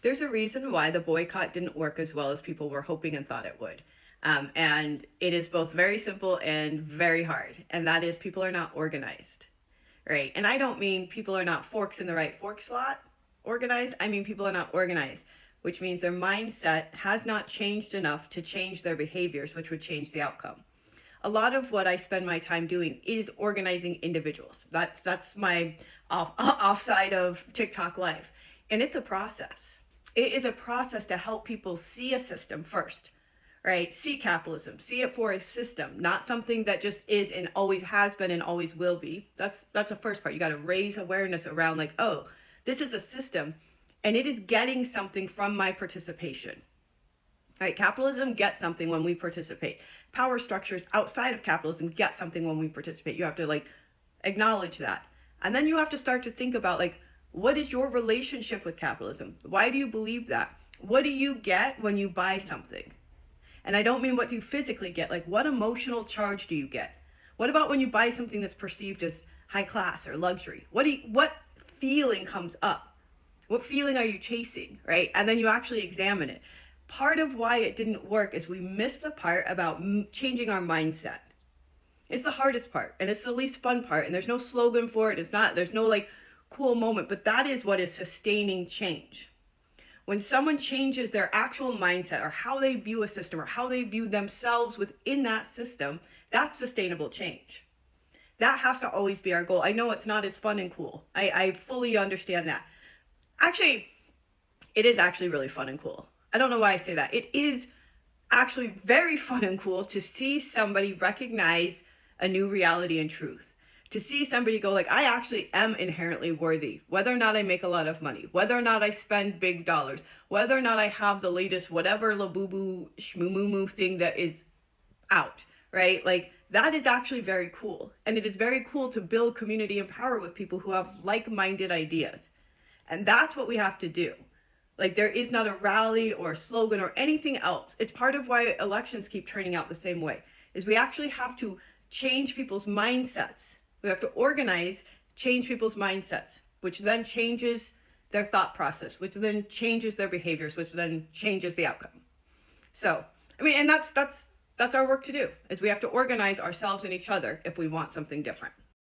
there's a reason why the boycott didn't work as well as people were hoping and thought it would. And it is both very simple and very hard. And that is people are not organized, right? And I don't mean people are not forks in the right fork slot organized. I mean people are not organized, which means their mindset has not changed enough to change their behaviors, which would change the outcome. A lot of what I spend my time doing is organizing individuals. That's my offside of TikTok life. And it's a process. It is a process to help people see a system first, right? See capitalism, see it for a system, not something that just is and always has been and always will be. That's the first part. You got to raise awareness around like, oh, this is a system and it is getting something from my participation. Right? Capitalism gets something when we participate. Power structures outside of capitalism get something when we participate. You have to like acknowledge that. And then you have to start to think about like, what is your relationship with capitalism? Why do you believe that? What do you get when you buy something? And I don't mean what do you physically get, like what emotional charge do you get? What about when you buy something that's perceived as high class or luxury? What feeling comes up? What feeling are you chasing, right? And then you actually examine it. Part of why it didn't work is we missed the part about changing our mindset. It's the hardest part and it's the least fun part, and there's no slogan for it. There's no like cool moment, but that is what is sustaining change. When someone changes their actual mindset or how they view a system or how they view themselves within that system, that's sustainable change. That has to always be our goal. I know it's not as fun and cool. I fully understand that. Actually, it is actually really fun and cool. I don't know why I say that. It is actually very fun and cool to see somebody recognize a new reality and truth. To see somebody go like, I actually am inherently worthy, whether or not I make a lot of money, whether or not I spend big dollars, whether or not I have the latest whatever labubu shmumumu thing that is out, right? Like that is actually very cool. And it is very cool to build community and power with people who have like-minded ideas. And that's what we have to do. Like there is not a rally or a slogan or anything else. It's part of why elections keep turning out the same way, is we actually have to change people's mindsets. We have to organize, change people's mindsets, which then changes their thought process, which then changes their behaviors, which then changes the outcome. So, I mean, and that's our work to do, is we have to organize ourselves and each other if we want something different.